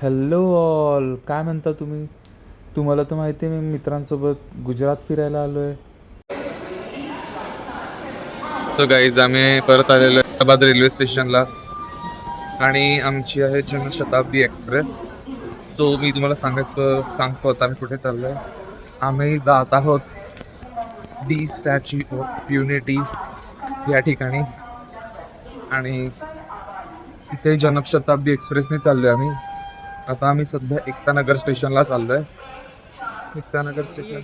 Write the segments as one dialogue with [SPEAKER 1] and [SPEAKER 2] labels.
[SPEAKER 1] Hello all, काय म्हणता तुम्ही? तुम्हाला तर माहिती आहे मी मित्रांसोबत गुजरात फिरायला आलो आहे.
[SPEAKER 2] सो गाईज आम्ही परत आलेलो आहे हैदराबाद रेल्वे स्टेशनला आणि आमची आहे जनशताब्दी एक्सप्रेस. सो मी तुम्हाला सांगतो आता आम्ही कुठे चाललोय. आम्ही जात आहोत दी स्टॅच्यू ऑफ युनिटी या ठिकाणी आणि इथे जनशताब्दी एक्सप्रेसने चाललोय आम्ही. आता आम्ही सध्या एकतानगर स्टेशनला चाललोय. एकतानगर स्टेशन.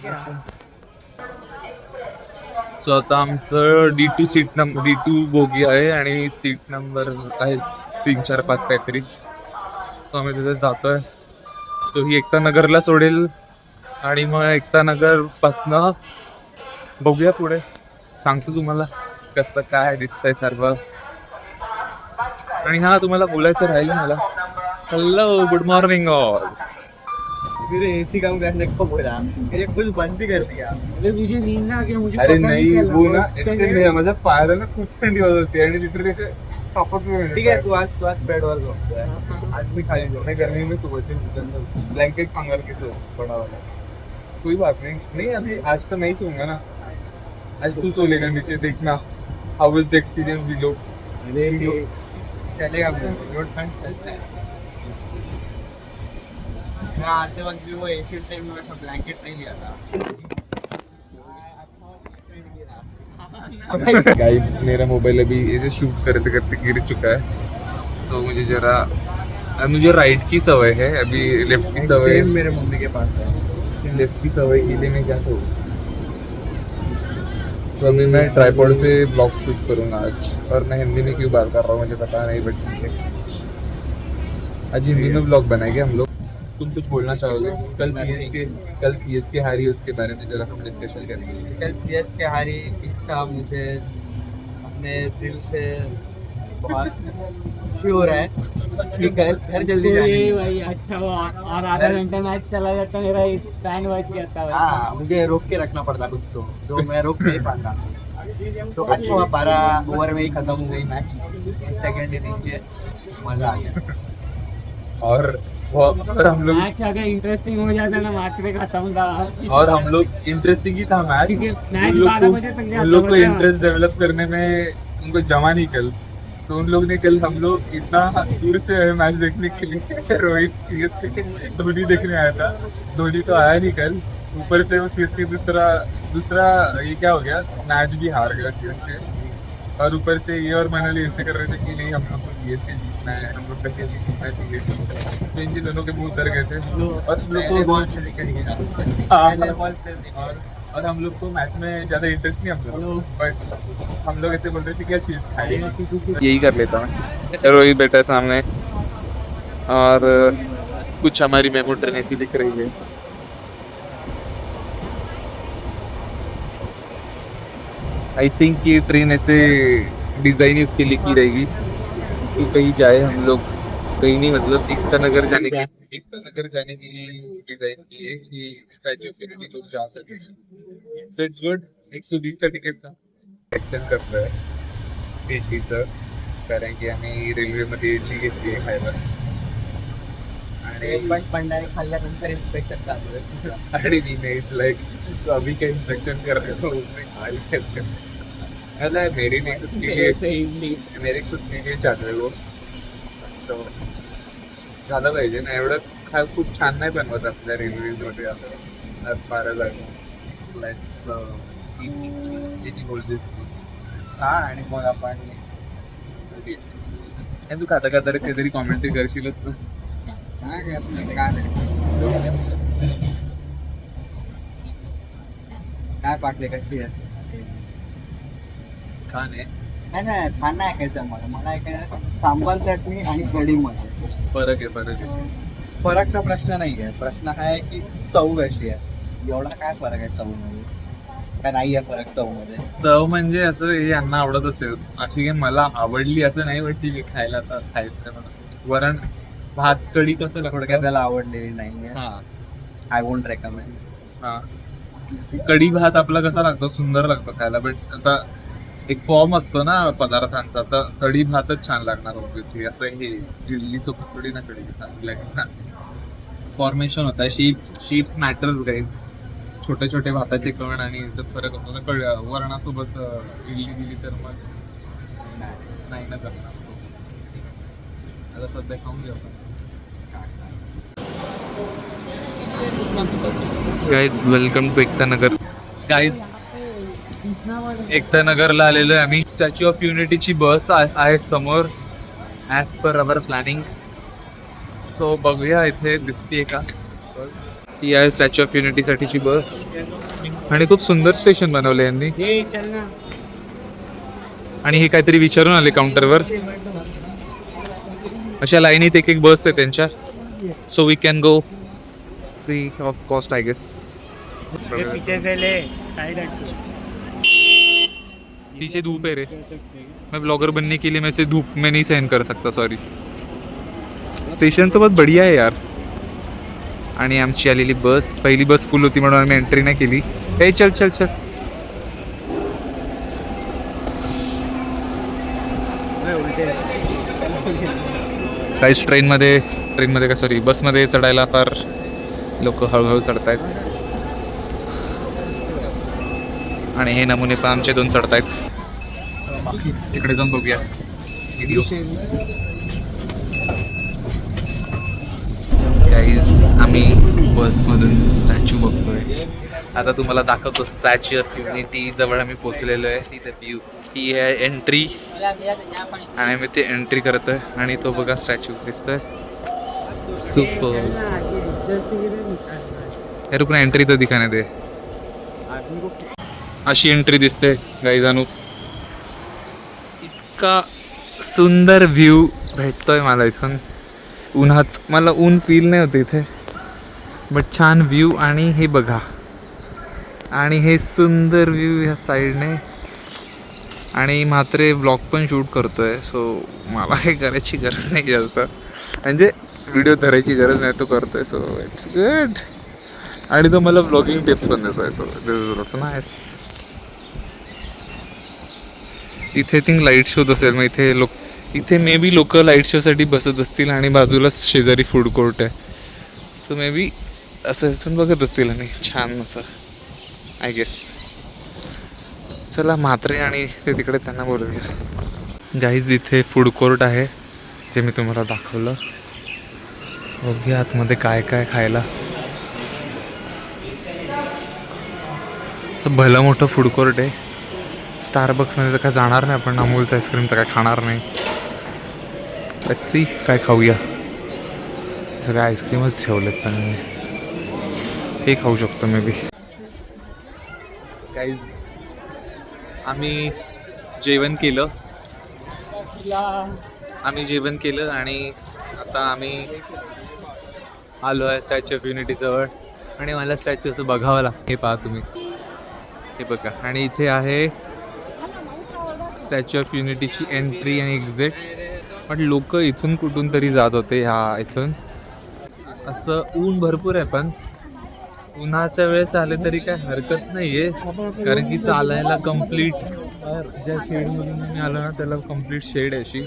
[SPEAKER 2] सो आता आमचं डी टू बोगी आहे आणि सीट नंबर आहे 3, 4, 5 काहीतरी. सो आम्ही तिथे जातोय. सो ही एकता नगरला सोडेल आणि मग एकता नगर पासनं बघूया पुढे. सांगतो तुम्हाला कसं काय दिसतंय सर्व. आणि हा तुम्हाला बोलायचं राहिलं मला. Hello, good morning all.
[SPEAKER 3] फिर एसी काम करने को बोला, मेरे कुछ बंद भी कर दिया। अरे मुझे नींद ना आ गया, मुझे
[SPEAKER 2] अरे
[SPEAKER 3] पता
[SPEAKER 2] नाही,
[SPEAKER 3] चला।
[SPEAKER 2] वो ना इससे नहीं, माझ्या पायाला खूप थंडी होत होती आणि लिटरली असे तापत नाही.
[SPEAKER 3] ठीक है, तू आज बेड वर झोपतोय, आज मी खाली झोपतो।
[SPEAKER 2] नहीं, गर्मी में सुबह से ब्लैंकेट मंगा के सो पड़ा वाला. कोई बात नहीं. नहीं अभी आज तो नहीं सोऊंगा ना. आज तू सो लेगा नीचे, देखना हाउ इज द एक्सपीरियंस बिलो.
[SPEAKER 3] अरे चलेगा, रोड फ्रंट चलता है। मैं आते वक्त भी वो एसी टाइम में वैसा ब्लैंकेट नहीं लिया था।
[SPEAKER 2] गाइस मेरा मोबाइल अभी ऐसे शूट करते करते गिर चुका है. सो मुझे राइट की सवय है, अभी लेफ्ट की सवय.
[SPEAKER 3] सेम मेरे मम्मी के पास है।
[SPEAKER 2] लेफ्ट की सवय के लिए मैं क्या करूँ. सो अभी मैं ट्राईपॉड से ब्लॉग शूट करूंगा आज. और मैं हिंदी में क्यों बात कर रहा हूँ मुझे पता नहीं, बट ठीक है. आज हिंदी में ब्लॉग बनाएंगे हम लोग. तुम कुछ बोलना चाहोगे? कल सीएसके हारी, उसके बारे में जरा हम डिस्कशन करेंगे.
[SPEAKER 3] कल सीएस के हारी, इसका मुझे अपने दिल से बहुत खुशी हो रहा है कि घर जल्दी जाने
[SPEAKER 4] भाई अच्छा हुआ और आधा घंटा मैच चला जाता मेरा बैंड बज गया था भाई।
[SPEAKER 3] हाँ, मुझे रोक के रखना पड़ता कुछ तो जो मैं रोक नहीं पाता। तो अच्छा हुआ 12 ओवर में ही खत्म हो गई मैच। सेकंड इनिंग के मजा आ गया।
[SPEAKER 2] और हम लोग
[SPEAKER 4] मैच अगर इंटरेस्टिंग हो जाता ना मैच में खत्म था।
[SPEAKER 2] और हम लोग इंटरेस्टिंग ही था मैच.
[SPEAKER 4] क्योंकि मैच
[SPEAKER 2] उन लोग
[SPEAKER 4] 12
[SPEAKER 2] को
[SPEAKER 4] बजे तक
[SPEAKER 2] उन
[SPEAKER 4] जाता
[SPEAKER 2] लोग को
[SPEAKER 4] था।
[SPEAKER 2] इंटरेस्ट डेवलप करने में उनको जमा नहीं कल. तो उन लोग ने कल हम लोग इतना दूर से आए मैच देखने के लिए. रोहित सीएसके धोनी देखने आया था. धोनी तो आया नहीं कल. ऊपर से वो सीएसके दूसरा दूसरा ये क्या हो गया, मैच भी हार गया सीएसके. और ऊपर से ये और मनोली ऐसे कर रहे थे कि नहीं हम लोग को सीएसके जीतना है, हम लोग का सीएसके जीतना चाहिए. तो इन दोनों के मुंह उतर गए थे. और हम लोग को और हम लोग को मैच में ज्यादा इंटरेस्ट नहीं, हम लोग बट हम लोग ऐसे बोल रहे थे क्या यही कर लेता हूँ. रोहित बैठा है सामने और कुछ हमारी मेमो ट्रेन ऐसी दिख रही है. आई थिंक ये ट्रेन ऐसे डिजाइन इसके लिए की रहेगी कि कहीं जाए हम लोग, कहीं नहीं, मतलब एकता नगर जाने के लिए डिजाइन की है कि स्टैच्यू ऑफ यूनिटी लोग जा सके. So it's good. 120 का तिकीट था. एक्शन करतोय इडलीचं, कारण की आम्ही रेल्वेमध्ये इडली घेतली आहे खायला. आणि
[SPEAKER 3] पण भंडारे खाल्ल्यानंतर इन्फेक्शन चालू आहे.
[SPEAKER 2] आणि मी इट्स लाइक तो अभी क्या इंस्ट्रक्शन कर रहे हो उसमें खाली करते हैं. अरे मेरे खुद के लिए चालू आहे वो. तो झालं पाहिजे ना एवढं. खूप छान नाही बनवत आपल्या रेल्वेज मध्ये असं as far as I know. Let's eat this.
[SPEAKER 3] हा, आणि मग आपण
[SPEAKER 2] आणि तू खाता खाता काहीतरी कॉमेंट्री करशीलच ना.
[SPEAKER 3] काय करणार, काय नाही. काय पाटले कशी आहे?
[SPEAKER 2] छान आहे.
[SPEAKER 3] नाही नाही, छान नाही ऐकायचं मला ऐकायचं सांबार चटणी आणि कढीमध्ये
[SPEAKER 2] फरक आहे.
[SPEAKER 3] फरकचा प्रश्न नाही आहे. प्रश्न हा आहे की चव कशी आहे. एवढा काय फरक आहे चव मध्ये? काय नाही आहे फरक चव मध्ये?
[SPEAKER 2] चव म्हणजे असं हे यांना आवडत असेल अशी काही मला आवडली असं नाही, वाटली मी खायला आता खायचं मला. वरण भात कढी कसं
[SPEAKER 3] थोडक्यात
[SPEAKER 2] लागतं.
[SPEAKER 3] त्याला आवडलेली नाहीये.
[SPEAKER 2] हा
[SPEAKER 3] आय वोंट रेकमेंड.
[SPEAKER 2] हा. कढी भात आपला कसा लागतो, सुंदर लागतो खायला. बट आता एक फॉर्म असतो ना पदार्थांचा, तर कढी भातच छान लागणार ऑब्विसली. असं हे इडली सोबत थोडी ना कढी चांगली लागेल ना. फॉर्मेशन होता शीप्स मॅटर्स गाईज. छोटे छोटे भाताचे कण आणि याच्यात फरक असतो. तर वरणासोबत इडली दिली तर मग नाही ना जमणार. आता सध्या खाऊन घेऊ आपण. Guys welcome to Ekta Nagar. Guys Ekta नगरला आलेलो आहे आम्ही. स्टॅच्यू ऑफ युनिटीची बस आहे समोर as per our planning. So बघूया इथे दिसतीये का बस. ही आहे स्टॅच्यू ऑफ युनिटी साठीची बस आणि खूप सुंदर स्टेशन बनवले यांनी.
[SPEAKER 4] हे चल ना.
[SPEAKER 2] आणि हे काहीतरी विचारून आले काउंटरवर. अशा लाईनीत एक एक बस आहे त्यांच्या. So we can go free of cost I guess.
[SPEAKER 4] ये पीछे से ले साइड हट के।
[SPEAKER 2] पीछे धूप है रे. मैं ब्लॉगर बनने के लिए मैं इसे धूप में नहीं सहन कर सकता, सॉरी. स्टेशन तो बहुत बढ़िया आहे यार. आणि आमची आलेली बस, पहिली बस फुल होती म्हणून आम्ही एंट्री नाही केली. ए चल चल चल. काहीच ट्रेनमध्ये का सॉरी बसमध्ये चढायला फार लोक हळूहळू चढतायत. आणि हे नमुने पण आमचे 2 चढतायत. तिकडे जाऊन बघूया व्हिडिओ. गाईज आम्ही बसमधून स्टॅच्यू बघतोय. आता तुम्हाला दाखवतो स्टॅच्यू ऑफ युनिटी जवळ आम्ही पोहोचलेलो आहे. तिथे व्ह्यू ही आहे एंट्री आणि आम्ही ते एंट्री करतोय आणि तो बघा स्टॅच्यू दिसतोय. सुपर. यार रुक ना, एंट्री तर दिखाने दे. अशी एंट्री दिसते गाईजानू. इतका सुंदर व्ह्यू भेटतोय मला इथून. उन्हात मला ऊन फील नाही होते इथे, बट छान व्ह्यू. आणि हे बघा, आणि हे सुंदर व्ह्यू ह्या साईडने. आणि मात्र ब्लॉग पण शूट करतोय, सो मला काही करायची गरज नाही जास्त, म्हणजे व्हिडिओ धरायची गरज नाही, तो करतोय. So it's good. आणि तो मला ब्लॉगिंग टिप्स पण देतोय. So this is also nice. इथे थिंक लाईट शोज असेल, मग इथे मे बी लोक लाईट शोसाठी बसत असतील आणि बाजूलाच शेजारी फूड कोर्ट आहे. सो मे बी असं इथून बघत असतील आणि छान असं आय गेस. चला म्हात्रे आणि ते तिकडे त्यांना बोलूया. गाईज इथे फूड कोर्ट आहे जे मी तुम्हाला दाखवलं. सो बघूया आतमध्ये काय काय खायला. असं भलं मोठं फूड कोर्ट आहे. स्टारबक्समध्ये तर काय जाणार नाही आपण, अमूलचं आईस्क्रीम तर काय खाणार नाही. सी काय खाऊया. सगळे आईस्क्रीमच ठेवलेत, पण हे खाऊ शकतो मे बी. गाईज आम्ही जेवण केलं आणि आता आम्ही आलो आहे स्टॅच्यू ऑफ युनिटी जवळ. आणि मला स्टॅच्यू असं बघावं लागतं. हे पहा तुम्ही, हे बघा. आणि इथे आहे स्टॅच्यू ऑफ युनिटीची एंट्री आणि एक्झिट. पण लोक इथून कुठून तरी जात होते ह्या इथून. असं ऊन भरपूर आहे, पण उन्हाच्या वेळेस आले तरी काय हरकत नाहीये, कारण की चालायला कम्प्लीट ज्या शेडमधून मी आलो ना त्याला कम्प्लीट शेड आहे अशी.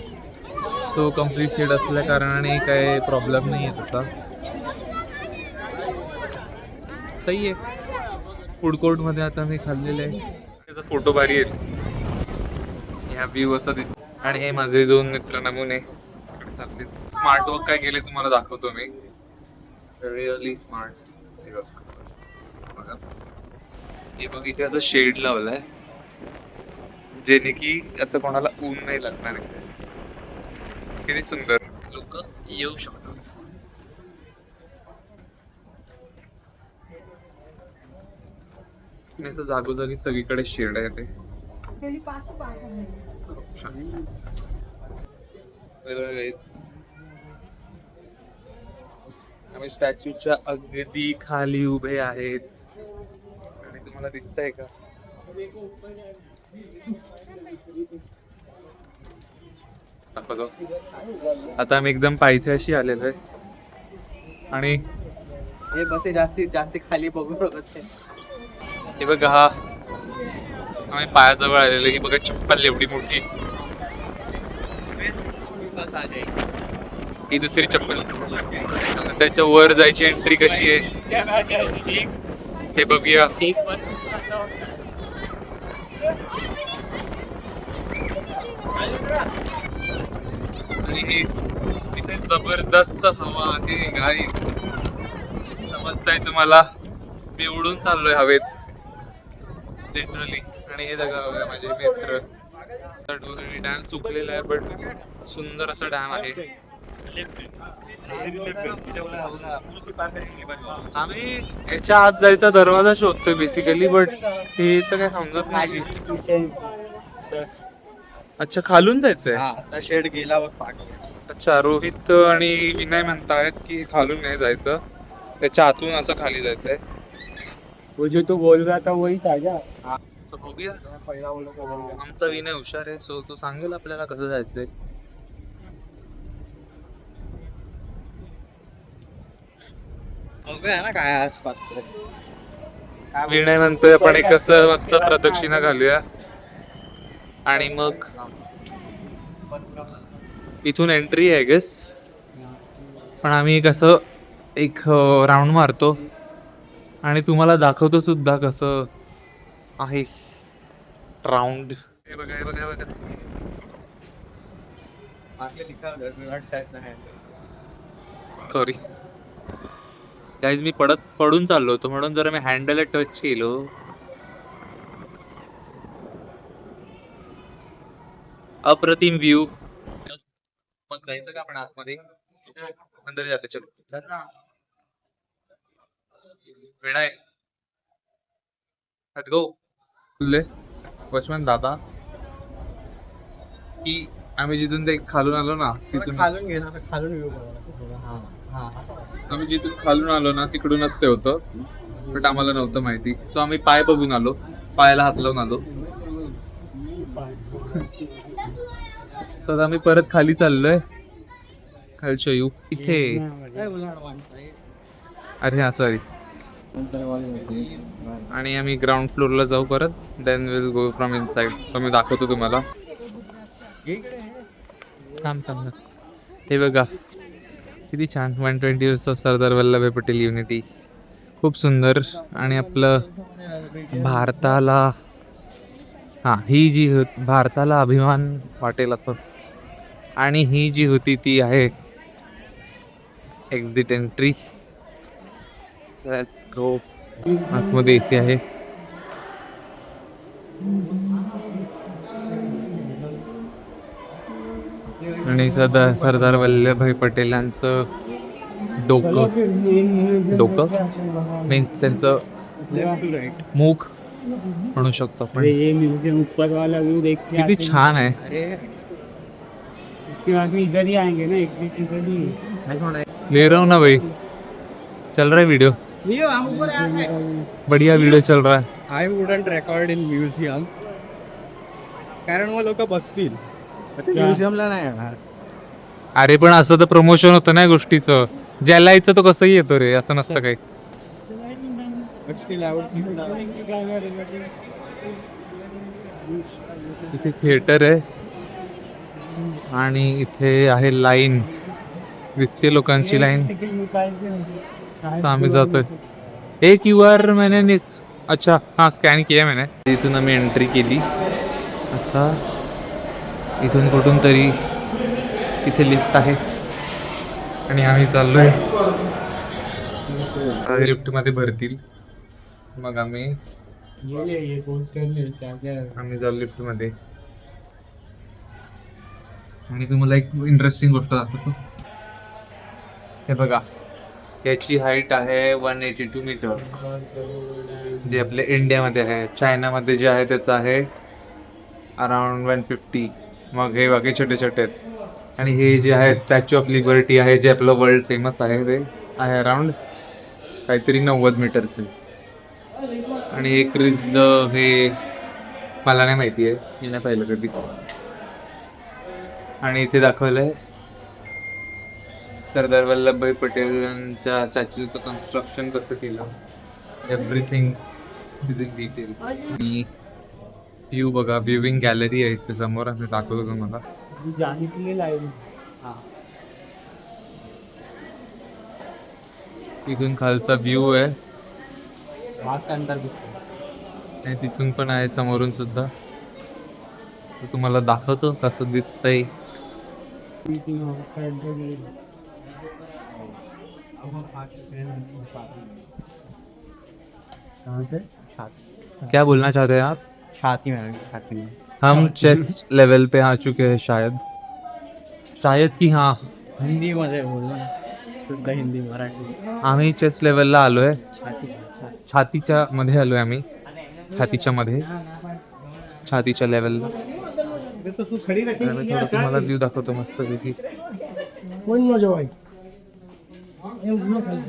[SPEAKER 2] सो कम्प्लीट शेड असल्या कारणाने काय प्रॉब्लेम नाही आहे तसा. सही आहे. फूड कोर्टमध्ये आता मी खाल्लेलं आहे. त्याचा फोटो भारी आहे. ह्या व्ह्यू असा दिसतो. आणि हे माझे 2 मित्र नमुने चालले. स्मार्ट वर्क काय केले तुम्हाला दाखवतो मी. Really smart. हे बघ, इथे असं शेड लावलाय जेणे की असं कोणाला ऊन नाही लागणार. किती सुंदर. लोक येऊ शकतात. असं जागोजागी सगळीकडे शेड आहे ते. आम्ही स्टॅच्यूच्या अगदी खाली उभे आहेत. आणि तुम्हाला दिसतंय का? आता आम्ही एकदम पायथ्याशी आलेलो आहे. आणि
[SPEAKER 3] हे बसे जास्तीत जास्त खाली बघू शकत.
[SPEAKER 2] हे बघा, हा आम्ही पायाजवळ आलेलो. ही बघा चप्पल एवढी मोठी.
[SPEAKER 3] बस आ जाएगी.
[SPEAKER 2] ही दुसरी चप्पल. त्याच्या वर जायची एंट्री कशी आहे हे बघूया.
[SPEAKER 4] एक पासून असं होतं.
[SPEAKER 2] आणि हे तिथे जबरदस्त हवा आहे गाई. समजताय तुम्हाला? मी उडून चाललोय हवेत लिटरली. आणि हे बघा माझे मित्र. डॅम सुकलेला आहे बट सुंदर असा डॅम आहे. आम्ही याच्या आत जायचा दरवाजा शोधतोय बेसिकली, बट हे तर काय समजत नाही. अच्छा, खालून जायचंय.
[SPEAKER 3] हा आता शेड गेला बघ पाक.
[SPEAKER 2] अच्छा, रोहित आणि विनय म्हणतायत की खालून नाही जायचं, त्याच्या आतून असं खाली जायचंय.
[SPEAKER 4] वो जो तू बोल रहा था वही था क्या?
[SPEAKER 2] So, बघूया. आमचा विनय हुशार आहे, सो तो सांगेल आपल्याला कसं जायचंय.
[SPEAKER 3] बघूया ना काय आसपास तर.
[SPEAKER 2] विनय म्हणतोय आपण एक असं मस्त प्रदक्षिणा घालूया आणि मग इथून एंट्री आहे गेस. पण आम्ही कसं एक राऊंड मारतो आणि तुम्हाला दाखवतो सुद्धा कसं आहे राऊंड. हे बघा हे बघा हे बघा.
[SPEAKER 3] आगे लिखा हुआ है, do not touch the handle.
[SPEAKER 2] Sorry guys, मी पडून चाललो होतो म्हणून जरा मी हँडल टच केलो. अप्रतिम व्ह्यू. मग जायचं का आपण आतमध्ये? अंदर जाते. चलो विनय, लेट्स गो. बोलले वॉचमॅन दादा की आम्ही जिथून ते खालून आलो ना तिथून
[SPEAKER 3] खालून घे ना, खालून व्ह्यू बघा. हा हा.
[SPEAKER 2] आम्ही जिथून खालून आलो ना तिकडूनच ते होतं, बट आम्हाला नव्हतं माहिती. सो आम्ही पाय बघून आलो, पायाला हात लावून आलो. तर आम्ही परत खाली चाललोय. I'll show you. इथे. अरे हा सॉरी. आणि आम्ही ग्राउंड फ्लोअरला जाऊ परत. Then will go from inside. तो मी दाखवतो तुम्हाला. थांब. हे बघा किती छान. 120 years of Sardar Vallabhbhai Patel unity. खूप सुंदर. आणि आपलं भारताला ही जी भारताला अभिमान वाटेल असं. आणि ही जी होती ती आहे एक्झिट एंट्री. Let's go. आतमध्ये एसी आहे. आणि सरदार वल्लभभाई पटेलांचं डोकं मीन्स त्यांचं मुख म्हणू शकतो आपण.
[SPEAKER 4] ये म्यूजियम ऊपर वाला व्यू देख के
[SPEAKER 2] किती छान आहे.
[SPEAKER 3] अरे
[SPEAKER 4] उसके बाद में इधर ही आएंगे ना, एग्जिट इधर ही.
[SPEAKER 2] ले रहा हूँ ना भाई, चल रहा है वीडियो. बढ़िया वीडियो चल रहा है.
[SPEAKER 3] I wouldn't record in museum, कारण मग लोक बघतील. म्युझियमला नाही येणार.
[SPEAKER 2] अरे पण असं तर प्रमोशन होतं ना गोष्टीचं. ज्याला यायचं तो कसंही येतो रे, असं नसतं काही. इथे थिएटर आहे आणि इथे आहे लाईन. दिसते लोकांची लाईन. आम्ही जातोय. हे QR मैंने अच्छा हाँ स्कॅन किया मैंने. इथून आम्ही एंट्री केली. आता इथून कुठून तरी इथे लिफ्ट आहे आणि आम्ही चाललोय. लिफ्ट मध्ये भरतील मग आम्ही चाललो लिफ्ट मध्ये. आणि तुम्हाला एक इंटरेस्टिंग गोष्ट दाखवतो. हे बघा, याची हाईट आहे 182 मीटर, जे आपल्या इंडियामध्ये आहे. चायनामध्ये जे आहे त्याचं आहे अराउंड 150. मग हे बाकी छोटे छोटे आहेत. आणि हे जे आहे स्टॅच्यू ऑफ लिबर्टी आहे, जे आपलं वर्ल्ड फेमस आहे, ते आहे अराउंड काहीतरी 90 मीटरचे. आणि हे क्रिस द हे मला नाही माहिती आहे, मी नाही पाहिलं कधी. आणि इथे दाखवलंय सरदार वल्लभभाई पटेलांच्या स्टॅच्यूचं कन्स्ट्रक्शन कसं केलं. Everything is in detail. आणि व्ह्यू बघा, व्ह्यूविंग गॅलरी आहे इथे समोर, मी दाखवतो तुम्हाला.
[SPEAKER 4] जाने के लिए लाइव. हाँ.
[SPEAKER 2] इथून खालचा व्ह्यू आहे
[SPEAKER 3] वहां से अंदर दिखतो.
[SPEAKER 2] आणि तिथून पण आहे समोरून सुद्धा. तर तुम्हाला दाखवतो कसं दिसतंय.
[SPEAKER 4] Meeting outside the gate. कहाँ से?
[SPEAKER 2] क्या बोलना चाहते हैं आप?
[SPEAKER 3] छाती में छाती में.
[SPEAKER 2] हम चेस्ट लेवल पे आ चुके हैं शायद. शायद की हाँ,
[SPEAKER 3] हिंदी मध्ये बोललो ना, शुद्ध हिंदी मराठी.
[SPEAKER 2] आम्ही चेस्ट लेवलला आलोय.
[SPEAKER 3] छाती.
[SPEAKER 2] छातीच्या मध्ये आलोय आम्ही. छातीच्या मध्ये, छातीच्या लेवलला.
[SPEAKER 3] तो तू खड़ी
[SPEAKER 2] मी थोडं तुम्हाला व्ह्यू दाखवतो मस्त पैकी.
[SPEAKER 4] कोण मजा भाई. हे उघडं खाली.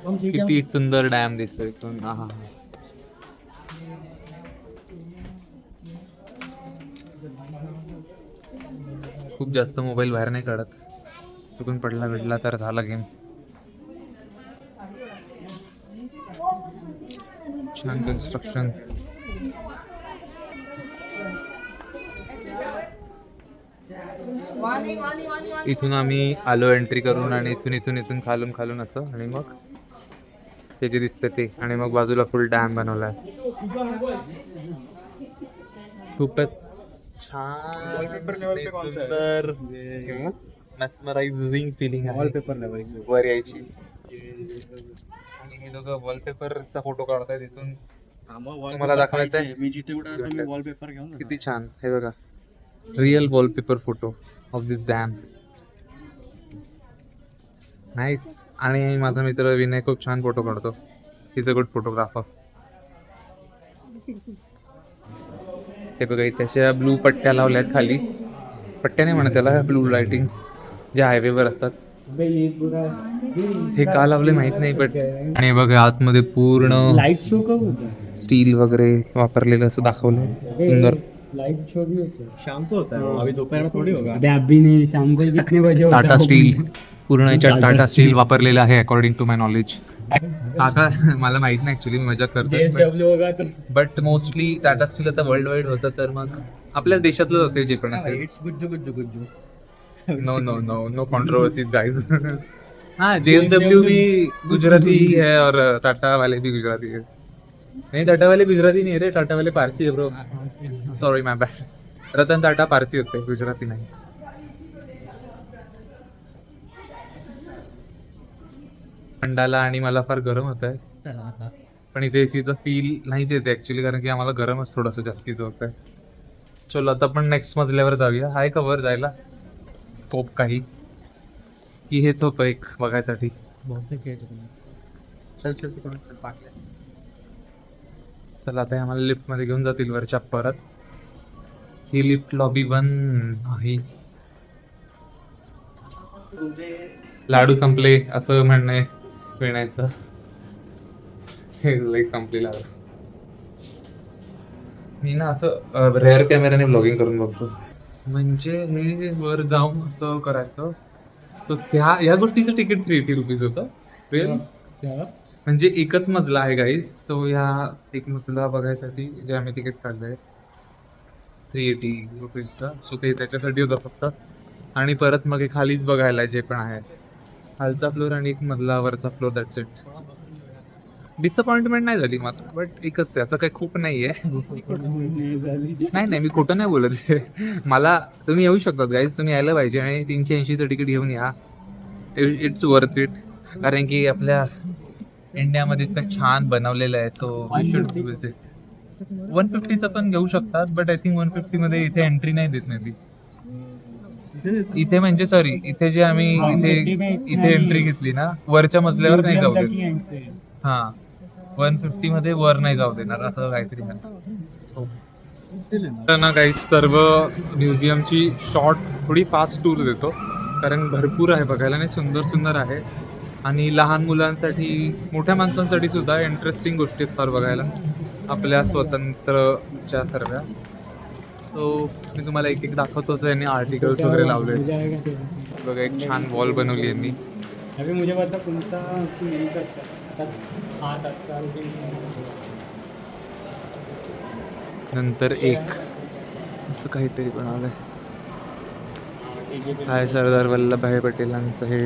[SPEAKER 4] हम ठीक है.
[SPEAKER 2] किती सुंदर डॅम दिसतोय इथून. आहा. खूप जास्त मोबाईल बाहेर नाही काढत, चुकून पडला बिडला तर झाला गेम. छान कन्स्ट्रक्शन. इथून आम्ही आलो एंट्री करून आणि इथून खालून खालून असं आणि मग ते जे दिसतं ते आणि मग बाजूला फुल डॅम बनवलाय. खूपच छान
[SPEAKER 3] Wallpaper level पे कौन सा है?
[SPEAKER 2] सुंदर मेस्मरायझिंग फिलिंग आहे
[SPEAKER 3] वॉलपेपर लेवल.
[SPEAKER 2] वर यायची. आणि हे लोक वॉलपेपरचा फोटो काढतायत इथून. तुम्हाला दाखवायचं आहे?
[SPEAKER 3] मी जिथे कुठे आता मी वॉलपेपर घेऊन येतो.
[SPEAKER 2] किती छान हे बघा, real wallpaper photo of this dam. Nice. आणि माझा मित्र विनय खूप छान फोटो काढतो. Is a good photographer. हे बघा इथे अशा ब्लू पट्ट्या लावल्यात खाली. पट्ट्या नाही म्हणत त्याला, ब्लू लाइटिंग्स जे हायवेवर असतात.
[SPEAKER 4] अबे ये पूरा
[SPEAKER 2] हे का लावले माहित नाही बट. आणि बघा आतमध्ये पूर्ण
[SPEAKER 4] लाइट शो कब होता है?
[SPEAKER 2] स्टील वगैरे वापरलेलं असं दाखवलं. सुंदर.
[SPEAKER 4] लाइट शो भी होता है.
[SPEAKER 3] शाम को होता है, अभी दोपहर में थोड़ी होगा.
[SPEAKER 4] अबे अभी नहीं, शाम को कितने बजे होता है?
[SPEAKER 2] टाटा स्टील, पूर्ण याच्यात
[SPEAKER 4] टाटा
[SPEAKER 2] टाटा स्टील
[SPEAKER 4] स्टील.
[SPEAKER 2] वापरलेलं आहे according to my knowledge. Tata मला माहित नाही ऍक्च्युली, मी मजा करतो.
[SPEAKER 4] JSW होगा तो.
[SPEAKER 2] बट मोस्टली टाटा स्टील आता वर्ल्ड वाईड होतं, तर मग आपल्याच देशातलंच असेल जे पण असेल.
[SPEAKER 3] It's Gujju Gujju Gujju.
[SPEAKER 2] No no no no controversies guys. हाँ, JSW भी गुजराती है और टाटा वाले भी गुजराती है. नहीं, टाटा वाले गुजराती नहीं है रे, टाटा वाले पारसी है ब्रो. सॉरी माय बॅड. रतन टाटा पारसी होते, गुजराती नाही. थंडाला आणि मला फार गरम होत आहे,
[SPEAKER 4] चला आता.
[SPEAKER 2] पण इथे एसीचा फील नाहीच येते ऍक्च्युली, कारण की आम्हाला गरमच थोडंसं जास्तीच होत आहे. चलो आता आपण नेक्स्ट मजल्यावर जाऊया. आहे का वर जायला स्कोप काही, की हेच होतं एक बघायसाठी?
[SPEAKER 3] चल चल तिकडून चल पाकल्या.
[SPEAKER 2] चला आता हे आम्हाला लिफ्ट मध्ये घेऊन जातील वरच्या परत. ही लिफ्ट लॉबी 1 आहे. लाडू संपले असं म्हणणं पिण्याचं. हे लाईक संपले लाडू. मी ना असं रेअर कॅमेराने ब्लॉगिंग करून बघतो. म्हणजे हे वर जाऊन असं करायचं, तर या गोष्टीचं तिकीट 380 रुपीज होतं. रिअल म्हणजे एकच मजला आहे गाईज. सो ह्या एक मजला बघायसाठी जे आम्ही तिकीट काढलंय 380 रुपीजचं, सो ते त्याच्यासाठी होतं फक्त. आणि परत मग हे खालीच बघायला जे पण आहे, खालचा फ्लोर आणि एक मधला वरचा फ्लोर, दॅट्स इट. डिसअपॉइंटमेंट नाही झाली मात्र, बट एकच आहे, असं काही खूप नाहीये. नाही मी खोटं नाही बोलत आहे. मला तुम्ही येऊ शकतात गाईज, तुम्ही यायला पाहिजे आणि 380चं तिकीट घेऊन या. इट्स वर्थ इट, कारण की आपल्या इंडियामध्ये इतकं छान बनवलेलं आहे. So we should visit. 150चं पण घेऊ शकतात, बट आय थिंक 150 मध्ये इथे एंट्री नाही देत मे बी. इथे म्हणजे सॉरी, इथे जे आम्ही इथे एंट्री घेतली ना, वरच्या मजल्यावर नाही जाऊ देत. हा, 150 मध्ये वर नाही जाऊ देणार असं काहीतरी ना. काही सर्व म्युझियमची शॉर्ट थोडी फास्ट टूर देतो, कारण भरपूर आहे बघायला आणि सुंदर सुंदर आहे. आणि लहान मुलांसाठी, मोठ्या माणसांसाठी सुद्धा इंटरेस्टिंग गोष्टी आहेत फार बघायला आपल्या स्वतंत्रच्या सर्व. सो मी तुम्हाला एक एक दाखवतोच. यांनी आर्टिकल्स वगैरे लावले बघा. एक छान वॉल बनवली यांनी.
[SPEAKER 4] अभी मुझे बता कौन सा नहीं करता. हाँ तत्काल
[SPEAKER 2] नंतर एक असं काहीतरी बनवलंय. हाय सरदार वल्लभभाई पटेलांचं हे.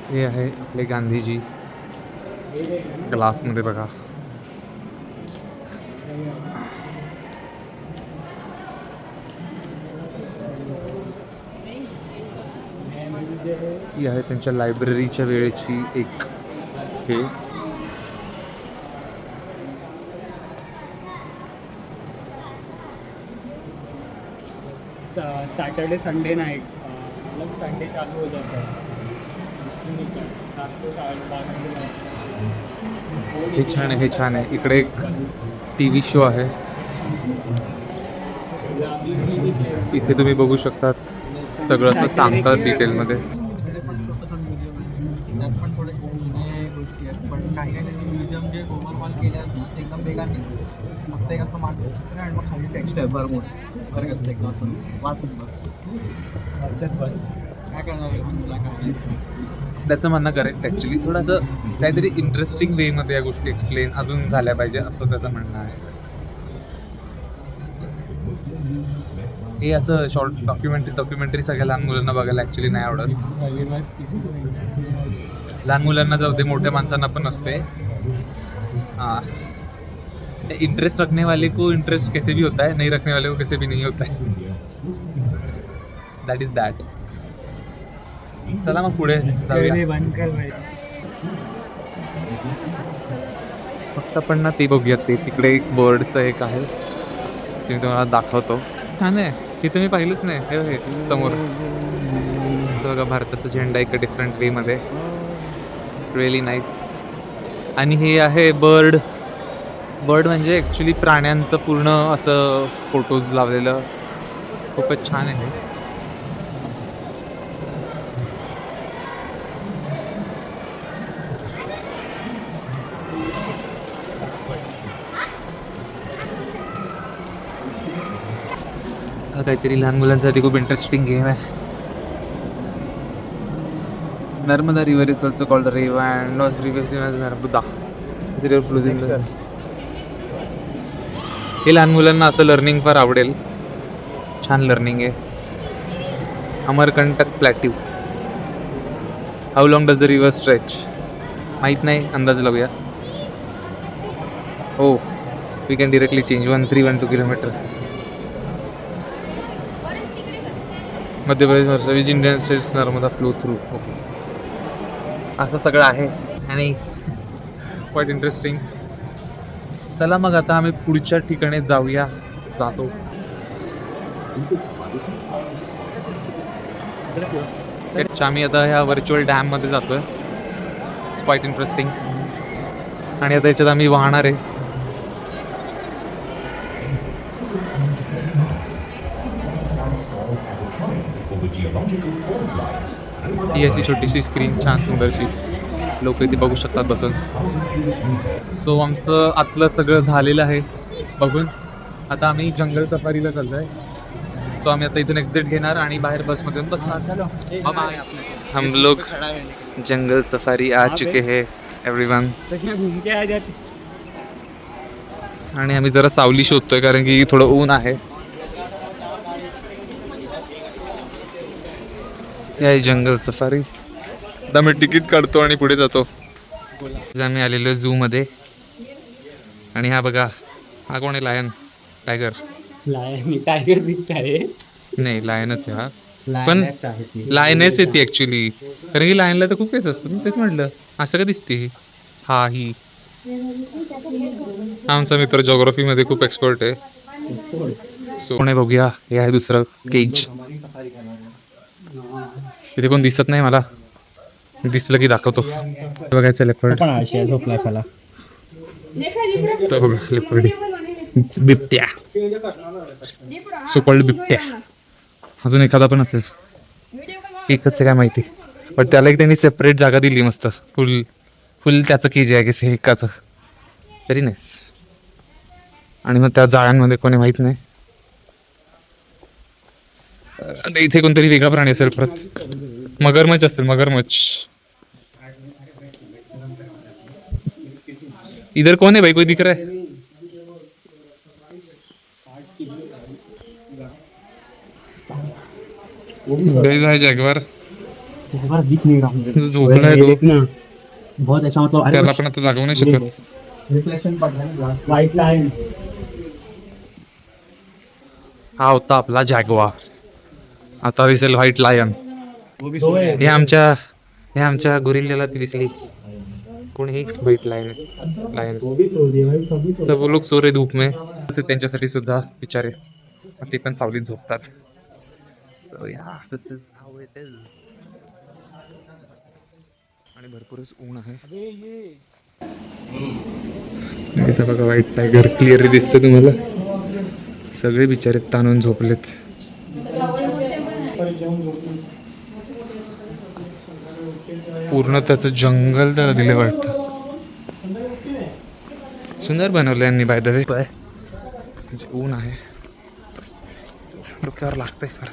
[SPEAKER 2] हे आहे आपले गांधीजी ग्लासमध्ये बघा. ही आहे त्यांच्या लायब्ररीच्या वेळेची एक हे.
[SPEAKER 4] सॅटर्डे संडे नाही, मतलब संडे चालू हो जाता है. रात को 12:30
[SPEAKER 2] हे छान आहे, हे छान आहे. इकडे एक TV शो आहे. इथे तुम्ही बघू शकतात सगळं असं सांगतात डिटेलमध्ये.
[SPEAKER 3] त्यात पण थोडे जुने गोष्टी आहेत, पण काही काही त्यांनी म्युझियम जे ओव्हरऑल केले आहेत ना ते एकदम बेकार नाही. फक्त एक असं मागचं चित्र आणि मग खाली टेक्स्ट आहे भरपूर फरक असतं एकदम असं वाचत बस काय करणार आहे मग तुला काय.
[SPEAKER 2] त्याचं म्हणणं करेक्ट ॲक्च्युली. थोडंसं काहीतरी इंटरेस्टिंग वेमध्ये या गोष्टी एक्सप्लेन अजून झाल्या पाहिजे असं त्याचं म्हणणं आहे. हे असं शॉर्ट डॉक्युमेंटरी सगळ्या लहान मुलांना बघायला ॲक्च्युली नाही आवडत. लहान मुलांना जाऊ दे, मोठ्या माणसांना पण असते. हाँ, इंटरेस्ट रखने वाले को इंटरेस्ट कैसे भी होता है, नहीं रखने वाले को कैसे भी नहीं होता है. That is that. चला मग पुढे जाऊया.
[SPEAKER 4] बंद कर भाई.
[SPEAKER 2] फक्त पण ना ते बघूयात. ते तिकडे एक बर्डचं एक आहे ते मी तुम्हाला दाखवतो. छान आहे. इथं मी पाहिलंच नाही. हे बघ, हे समोर इथं बघा भारताचा झेंडा एका डिफरंट वेमध्ये. Really nice. आणि हे आहे बर्ड म्हणजे ॲक्च्युली प्राण्यांचं पूर्ण असं फोटोज लावलेलं. खूपच छान आहे. हा काहीतरी लहान मुलांसाठी खूप इंटरेस्टिंग गेम आहे. Narmada river is also called river and was previously known as Narmada. It's river flows in the. हे लहान मुलांना असं लर्निंग फार आवडेल. छान लर्निंग आहे. Amarkantak plateau. How long does the river stretch. माहीत नाही, अंदाज लावूया. हो, we can directly change 1312 kilometres. Madhya Pradesh which Indian states Narmada flow through. Okay, असं सगळं आहे आणि क्वाईट इंटरेस्टिंग. चला मग आता आम्ही पुढच्या ठिकाणी जातो. आम्ही आता ह्या व्हर्च्युअल डॅममध्ये जातोय. It's quite interesting. आणि आता याच्यात आम्ही वाहणार आहे. ही अशी छोटीशी स्क्रीन, छान सुंदरशी. लोक इथे बघू शकतात बसून. सो आमचं आतलं सगळं झालेलं आहे बघून. आता आम्ही जंगल सफारीला चाललोय. सो आम्ही आता इथून एक्झिट घेणार आणि बाहेर बसमधून बसणार. हम लोग जंगल सफारी आ चुके हैं एवरीवन.
[SPEAKER 4] घूम के आ जाते.
[SPEAKER 2] आणि आम्ही जरा सावली शोधतोय कारण की थोडं ऊन आहे. हे जंगल सफारी. आता मी तिकीट काढतो आणि पुढे जातो. आम्ही आलेलो झू मध्ये. आणि हा बघा, हा कोण आहे? Lion, tiger.
[SPEAKER 4] टायगर दिसत आहे.
[SPEAKER 2] नाही, लायनच आहे हा. पण लायनेस येते ऍक्च्युली, कारण की लायनला तर खूप केस असतात. तेच म्हटलं, असं का दिसते? हा, ही आमचा मित्र जॉग्राफी मध्ये खूप एक्सपर्ट आहे. सो कोणी बघूया. हे आहे दुसरं केज. इथे कोण दिसत नाही मला. दिसलं की दाखवतो. बघायचं लेपर्ड.
[SPEAKER 3] झोपला झाला.
[SPEAKER 2] तो बघा लेपर्ड, बिबट्या, सो कॉल्ड बिबट्या. अजून एखादा पण असेल, एकच आहे काय माहिती. पण त्याला एक त्यांनी सेपरेट जागा दिली मस्त. फुल त्याचं केज आहे की एकाचं. Very nice. आणि मग त्या जाळ्यांमध्ये कोणी माहित नाही. इथे कोणतरी वेगळा प्राणी असेल परत. मगरमच्छ असेल, मगरमच्छ. इधर कौन है भाई, कोई दिख रहा है? गाइस है जॅगवार
[SPEAKER 3] दिख नहीं रहा मुझे
[SPEAKER 2] झोपलाय तो,
[SPEAKER 3] देखना बहुत ऐसा मतलब
[SPEAKER 2] त्याला आपण आता जागवू नाही शकत.
[SPEAKER 3] रिफ्लेक्शन पड़ रहा है ग्लास वाइट लाइन
[SPEAKER 2] हा होता आपला जॅगवार. आता दिसेल व्हाईट लायन. हे आमच्या गोरिल्ल्याला ती दिसली. कोण हे व्हाईट लायन लायन. सब लोग सो रहे धूप में, त्यांच्यासाठी सुद्धा बिचारे ते पण सावलीत झोपतात. So yeah, this is how it is. आणि भरपूरच ऊन आहे. हे बघा व्हाईट टायगर क्लिअरली दिसतं तुम्हाला. सगळे बिचारे ताणून झोपलेत. पूर्ण त्याचं जंगल त्याला दिले वाटतं. सुंदर बनवलं यांनी बाय द वे. म्हणजे ऊन आहे, डोक्यावर लागतंय फार.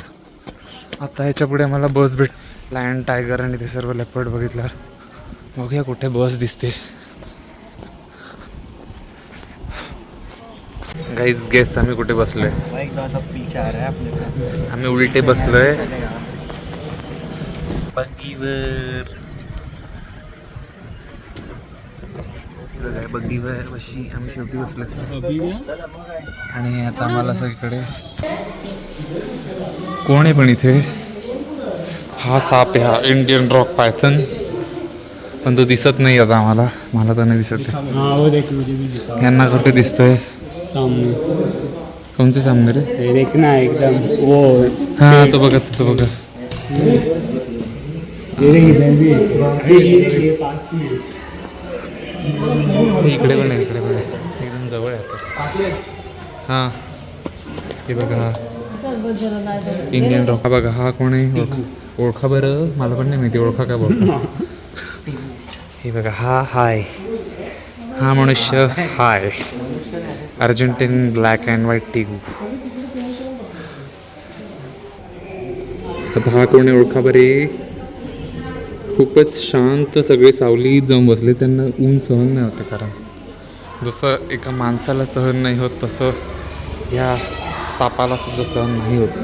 [SPEAKER 2] आता ह्याच्या पुढे आम्हाला बस भेट. लायन टायगर आणि ते सर्व लेपर्ड बघितल्यावर बघूया कुठे बस दिसते. गाईज गेस आम्ही कुठे बसलोय?
[SPEAKER 3] पीछे आ रहा है अपने
[SPEAKER 2] आम्ही उलटे बसलोय बग्गीवर. बग्गीवर अशी आम्ही शेवटी बसलोय. आणि आता आम्हाला सगळीकडे कोण आहे पण इथे? हा साप आहे, हा इंडियन रॉक पायथन. पण तो दिसत नाही आता आम्हाला. मला तर नाही दिसत आहे.
[SPEAKER 4] हाँ वो देख मुझे भी दिखा
[SPEAKER 2] यांना कुठे दिसतोय?
[SPEAKER 4] सामने.
[SPEAKER 2] कोणते सामने रे?
[SPEAKER 4] ये देखना एकदम वो
[SPEAKER 2] हा तो बघा, तो बघा.
[SPEAKER 4] ये देख इधर भी ये पास ही है.
[SPEAKER 2] इकडे पण आहे, इकडे पण आहे. एकदम जवळ आहे आता. हां हे बघा, इंडियन रॉक. हा बघा, हा कोण आहे? ओळखा बरं? मला पण नाही माहिती. ओळखा का बघा. हे बघा, हा मनुष्य हाय. Argentine black and white tegu. आता हा कोण आहे? ओळखा बरे? खूपच शांत, सगळे सावलीत जाऊन बसले. त्यांना ऊन सहन नाही होते. कारण जसं एका माणसाला सहन नाही होत तसं ह्या सापाला सुद्धा सहन नाही होत.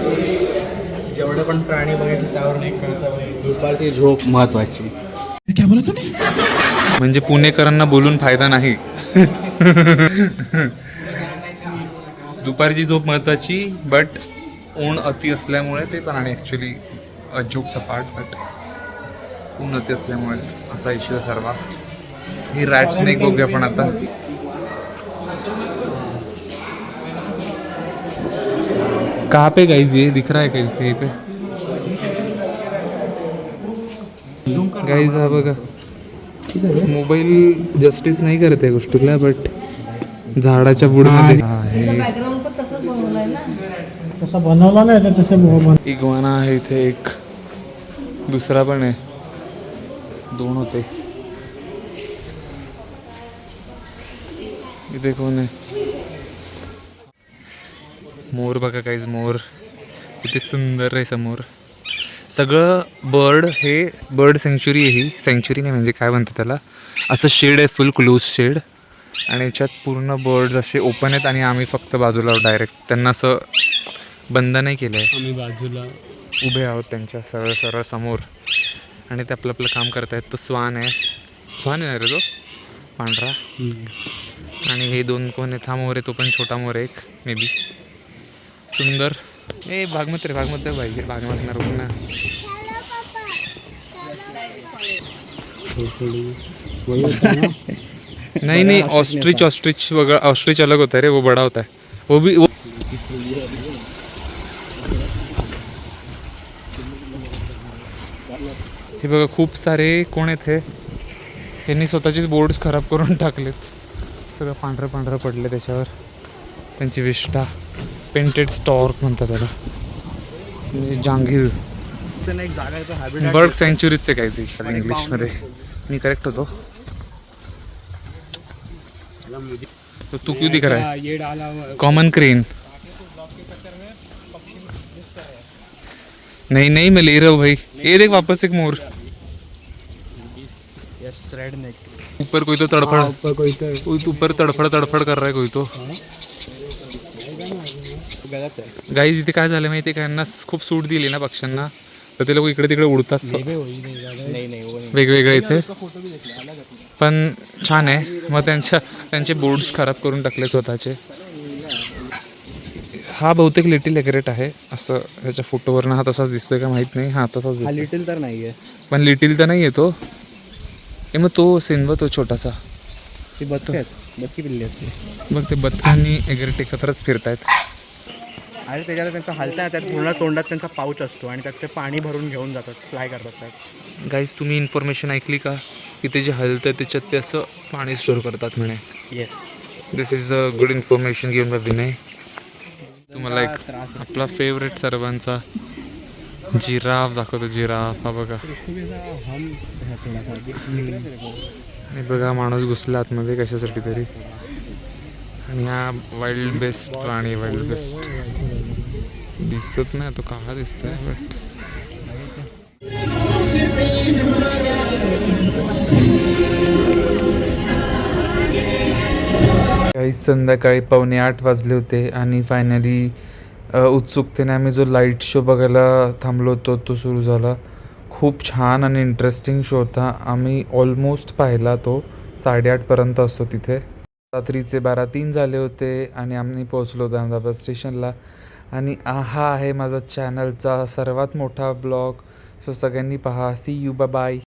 [SPEAKER 3] जेवढे पण प्राणी बघितले त्यावर एक कळतं, दुपारची झोप महत्वाची.
[SPEAKER 2] म्हणजे पुणेकरांना बोलून फायदा नाही. दुपारची झोप महत्वाची, बट ऊन अति असल्यामुळे ते पण. आणि ॲक्च्युली जोक सपाट, बट ऊन अति असल्यामुळे असा इश्यू आहे सर्व. ही रॅट स्नेक बघूया पण आता. कहाँ पे गाइस ये दिख रहा है कहीं पे? गाइस हा बघा, मोबाईल जस्टिस नाही करत आहे गोष्टीला, बट झाडाच्या बुडमध्ये
[SPEAKER 5] बॅकग्राऊंड पण तसंच बनवलंय ना.
[SPEAKER 4] तसा बनवला नाही तर तसं
[SPEAKER 2] इग्वाना आहे इथे. एक दुसरा पण आहे. 2 होते. इथे कोण आहे? मोर बघा काहीच. मोर किती सुंदर आहे समोर. सगळं बर्ड, हे बर्ड सँक्च्युरी आहे. ही सँक्च्युरी नाही म्हणजे काय म्हणतात त्याला, असं शेड आहे, फुल क्लोज शेड. आणि याच्यात पूर्ण बर्ड्स असे ओपन आहेत आणि आम्ही फक्त बाजूला डायरेक्ट त्यांना असं बंद नाही केलं आहे.
[SPEAKER 4] आम्ही बाजूला
[SPEAKER 2] उभे आहोत त्यांच्या सरळ सरळ समोर. आणि ते आपलं आपलं काम करत आहेत. तो स्वान आहे. स्वान आहे ना रे तो पांढरा. आणि हे 2 कोण आहेत? हा मोर आहे, तो पण छोटा मोर आहे एक मे बी. सुंदर. ए भागमत रे, भागमत पाहिजे. भागमत ना रोक ना. नहीं नहीं, ऑस्ट्रिच वगैरह. ऑस्ट्रिच अलग होता है रे, वो बड़ा होता है. वो भी वो हे बघा, खूप सारे कोण आहेत हे? त्यांनी स्वतःचीच बोर्ड्स खराब करून टाकलेत. सगळं पांढरं पांढरं पडलं त्याच्यावर. त्यांची विष्ठा पेंटेड स्टॉर्क म्हणतात त्याला. जांगीर
[SPEAKER 3] एक जागा आहे तो हॅबिट
[SPEAKER 2] बर्ड सँक्च्युरीचे काय ते इंग्लिशमध्ये. मी करेक्ट होतो? तो तू क्यों दिख रहा है?
[SPEAKER 4] ये डाला हुआ है.
[SPEAKER 2] Common crane. नहीं नहीं, मैं ले रहा हूँ भाई. ये देख वापस एक मोर.
[SPEAKER 3] Yes red neck.
[SPEAKER 2] ऊपर कोई तो तड़फड़ ऊपर तडफड कर रहा है कोई तो. गाईज इथे काय झालं माहिती आहे का, यांना खूप सूट दिली ना पक्ष्यांना, तर ते लोक इकडे तिकडे उडतात वेगवेगळे इथे. पण छान आहे. मग त्यांचे बोर्ड्स खराब करून टाकले स्वतःचे. हा बहुतेक लिटिल एग्रेट आहे असं ह्याच्या फोटोवरनं. हा तसाच दिसतोय का माहित नाही. हा तसाच दिसतोय.
[SPEAKER 3] लिटिल तर नाही आहे,
[SPEAKER 2] पण लिटिल तर नाही आहे तो. मग तो सेनवा तो छोटासा.
[SPEAKER 3] ती बदकी पिल्ली असते.
[SPEAKER 2] मग ते बदकांनी एग्रेट एकत्रच फिरतायत.
[SPEAKER 3] अरे त्याच्याला त्यांचं हालता त्यात पूर्ण तोंडात त्यांचा पाऊच असतो आणि त्यात ते पाणी भरून घेऊन जातात, फ्लाय करतात त्यात.
[SPEAKER 2] गाईज तुम्ही इन्फॉर्मेशन ऐकली का की ते जे हलतं त्याच्यात ते असं पाणी स्टोर करतात म्हणे.
[SPEAKER 3] Yes.
[SPEAKER 2] This is a good information given by Vinay. तुम्हाला एक आपला फेवरेट सर्वांचा जिराफ दाखवतो. जिराफ हा बघा. आणि बघा माणूस घुसला आतमध्ये कशासाठी तरी. आणि हा वाईल्ड बेस्ट प्राणी. वाईल्ड बेस्ट दिसत नाही तो का दिसतोय बट
[SPEAKER 1] काही संध्याकाळी 7:45 वाजले होते आणि फायनली उत्सुकतेने आम्ही जो लाईट शो बघायला थांबलो होतो तो सुरू झाला. खूप छान आणि इंटरेस्टिंग शो होता. आम्ही ऑलमोस्ट पाहिला तो. 8:30पर्यंत असतो तिथे. रात्रीचे 12:03 झाले होते आणि आम्ही पोहोचलो होतो अहमदाबाद स्टेशनला. आणि हा आहे माझा चॅनलचा सर्वात मोठा ब्लॉग. सो सगळ्यांनी पहा. See you, bye bye.